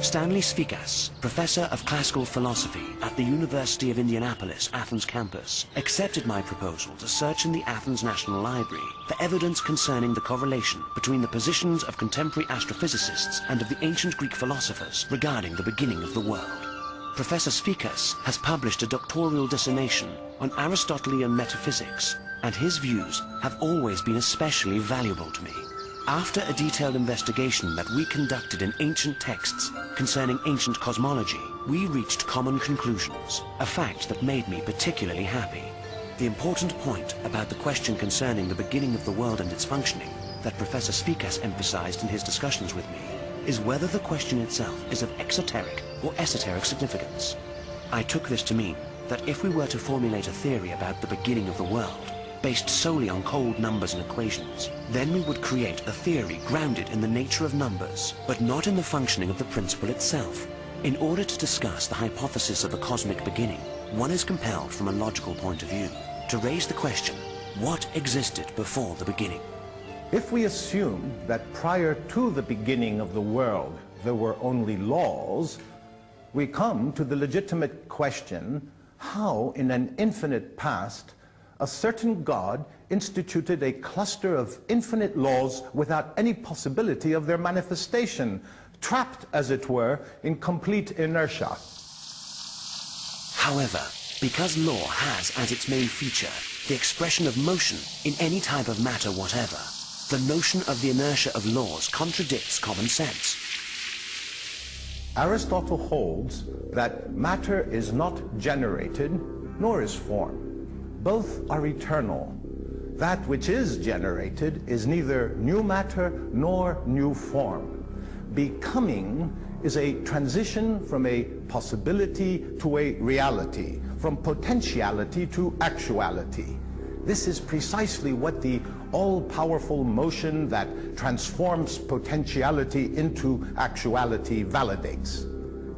Stanley Sfikas, professor of classical philosophy at the University of Indianapolis, Athens campus, accepted my proposal to search in the Athens National Library for evidence concerning the correlation between the positions of contemporary astrophysicists and of the ancient Greek philosophers regarding the beginning of the world. Professor Sfikas has published a doctoral dissertation on Aristotelian metaphysics, and his views have always been especially valuable to me. After a detailed investigation that we conducted in ancient texts concerning ancient cosmology, we reached common conclusions, a fact that made me particularly happy. The important point about the question concerning the beginning of the world and its functioning that Professor Sfikas emphasized in his discussions with me is whether the question itself is of exoteric or esoteric significance. I took this to mean that if we were to formulate a theory about the beginning of the world, based solely on cold numbers and equations, then we would create a theory grounded in the nature of numbers, but not in the functioning of the principle itself. In order to discuss the hypothesis of a cosmic beginning, one is compelled from a logical point of view to raise the question, what existed before the beginning? If we assume that prior to the beginning of the world there were only laws, we come to the legitimate question, how in an infinite past a certain God instituted a cluster of infinite laws without any possibility of their manifestation, trapped, as it were, in complete inertia. However, because law has as its main feature the expression of motion in any type of matter whatever, the notion of the inertia of laws contradicts common sense. Aristotle holds that matter is not generated, nor is form. Both are eternal. That which is generated is neither new matter nor new form. Becoming is a transition from a possibility to a reality, from potentiality to actuality. This is precisely what the all-powerful motion that transforms potentiality into actuality validates.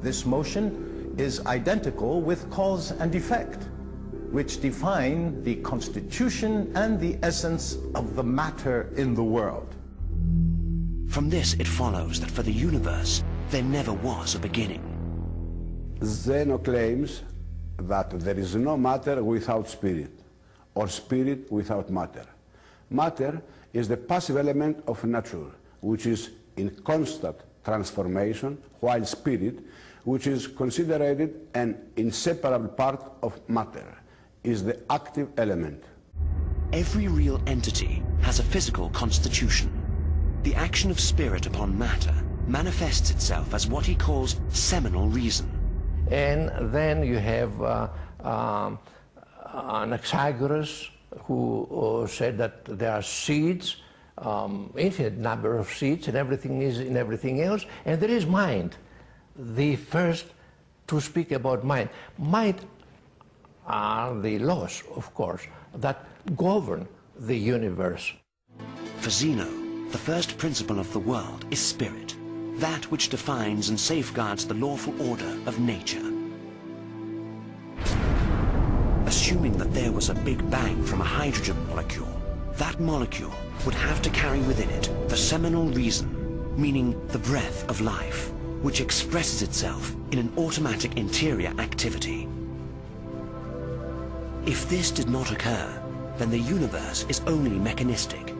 This motion is identical with cause and effect, which define the constitution and the essence of the matter in the world. From this it follows that for the universe there never was a beginning. Zeno claims that there is no matter without spirit, or spirit without matter. Matter is the passive element of nature, which is in constant transformation, while spirit, which is considered an inseparable part of matter, is the active element. Every real entity has a physical constitution. The action of spirit upon matter manifests itself as what he calls seminal reason. And then you have Anaxagoras, who said that there are seeds, infinite number of seeds, and everything is in everything else, and there is mind. The first to speak about mind. Mind are the laws, of course, that govern the universe. For Zeno, the first principle of the world is spirit, that which defines and safeguards the lawful order of nature. Assuming that there was a big bang from a hydrogen molecule, that molecule would have to carry within it the seminal reason, meaning the breath of life, which expresses itself in an automatic interior activity. If this did not occur, then the universe is only mechanistic.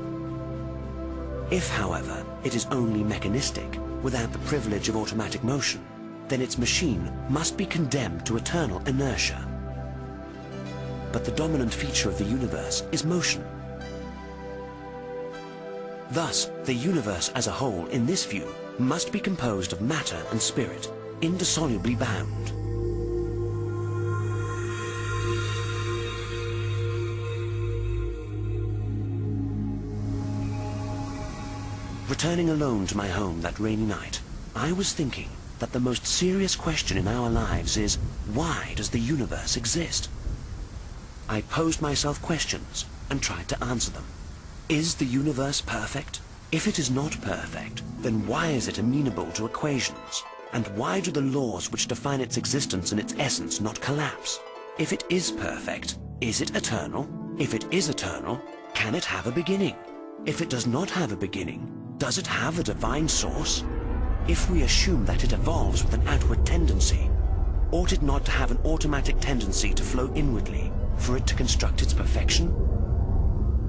If, however, it is only mechanistic, without the privilege of automatic motion, then its machine must be condemned to eternal inertia. But the dominant feature of the universe is motion. Thus, the universe as a whole, in this view, must be composed of matter and spirit, indissolubly bound. Returning alone to my home that rainy night, I was thinking that the most serious question in our lives is, why does the universe exist? I posed myself questions and tried to answer them. Is the universe perfect? If it is not perfect, then why is it amenable to equations? And why do the laws which define its existence and its essence not collapse? If it is perfect, is it eternal? If it is eternal, can it have a beginning? If it does not have a beginning, does it have a divine source? if we assume that it evolves with an outward tendency, ought it not to have an automatic tendency to flow inwardly for it to construct its perfection?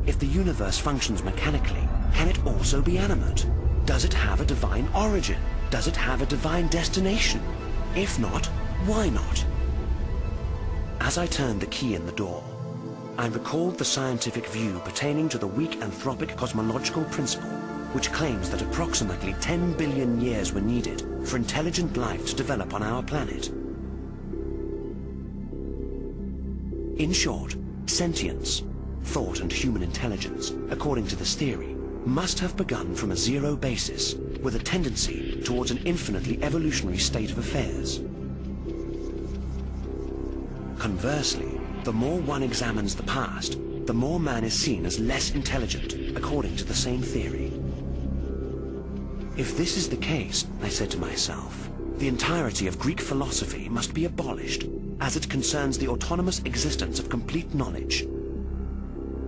If the universe functions mechanically, can it also be animate? Does it have a divine origin? Does it have a divine destination? If not, why not? As I turned the key in the door, I recalled the scientific view pertaining to the weak anthropic cosmological principle, which claims that approximately 10 billion years were needed for intelligent life to develop on our planet. In short, sentience, thought and human intelligence, according to this theory, must have begun from a zero basis, with a tendency towards an infinitely evolutionary state of affairs. Conversely, the more one examines the past, the more man is seen as less intelligent, according to the same theory. If this is the case, I said to myself, the entirety of Greek philosophy must be abolished, as it concerns the autonomous existence of complete knowledge.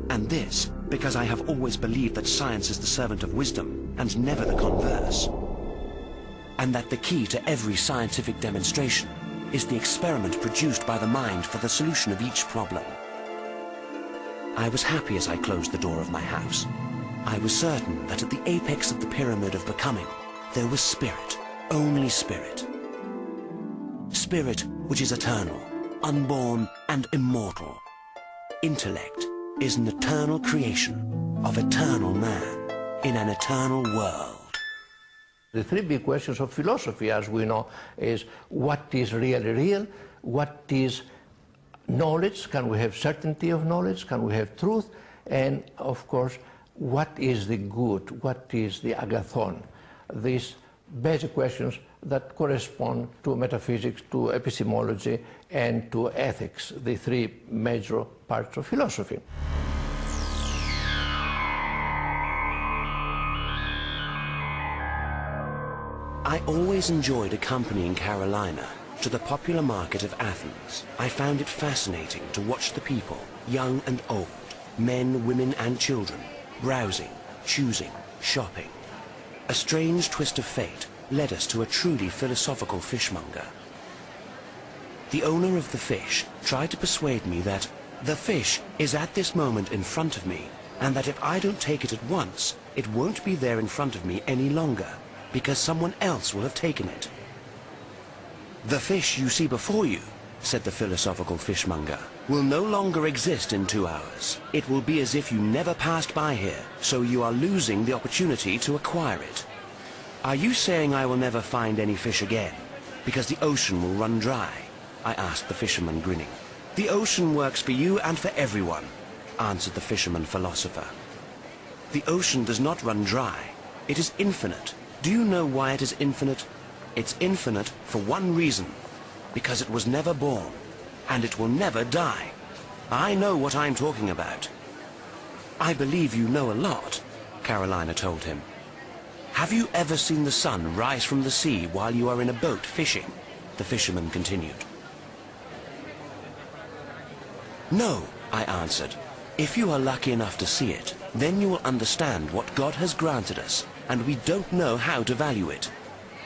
And this, because I have always believed that science is the servant of wisdom, and never the converse. And that the key to every scientific demonstration is the experiment produced by the mind for the solution of each problem. I was happy as I closed the door of my house. I was certain that at the apex of the pyramid of becoming, there was spirit, only spirit. Spirit which is eternal, unborn and immortal. Intellect is an eternal creation of eternal man in an eternal world. The three big questions of philosophy, as we know, is what is really real, what is knowledge, can we have certainty of knowledge, can we have truth, and of course, what is the good, what is the agathon? These basic questions that correspond to metaphysics, to epistemology, and to ethics, the three major parts of philosophy. I always enjoyed accompanying Carolina to the popular market of Athens. I found it fascinating to watch the people, young and old, men, women and children, browsing, choosing, shopping. A strange twist of fate led us to a truly philosophical fishmonger. The owner of the fish tried to persuade me that the fish is at this moment in front of me, and that if I don't take it at once, it won't be there in front of me any longer, because someone else will have taken it. The fish you see before you, said the philosophical fishmonger, will no longer exist in 2 hours. It will be as if you never passed by here, so you are losing the opportunity to acquire it. Are you saying I will never find any fish again, because the ocean will run dry? I asked the fisherman, grinning. The ocean works for you and for everyone, answered the fisherman philosopher. The ocean does not run dry. It is infinite. Do you know why it is infinite? It's infinite for one reason, because it was never born, and it will never die. I know what I'm talking about. I believe you know a lot, Carolina told him. Have you ever seen the sun rise from the sea while you are in a boat fishing? The fisherman continued. No, I answered. If you are lucky enough to see it, then you will understand what God has granted us, and we don't know how to value it.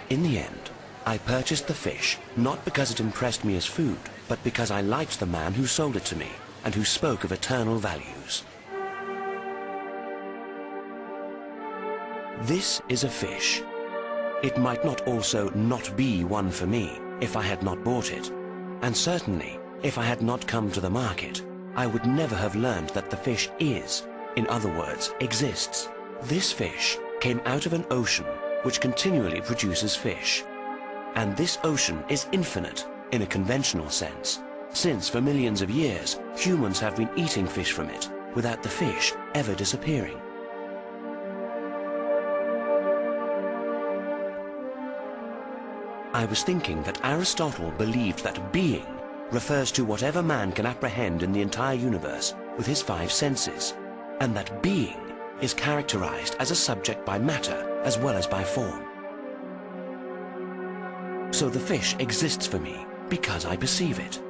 In the end, I purchased the fish, not because it impressed me as food, but because I liked the man who sold it to me, and who spoke of eternal values. This is a fish. It might not also not be one for me if I had not bought it, and certainly, if I had not come to the market, I would never have learned that the fish is, in other words, exists. This fish came out of an ocean which continually produces fish. And this ocean is infinite in a conventional sense, since for millions of years humans have been eating fish from it without the fish ever disappearing. I was thinking that Aristotle believed that being refers to whatever man can apprehend in the entire universe with his 5 senses, and that being is characterized as a subject by matter as well as by form. So the fish exists for me because I perceive it.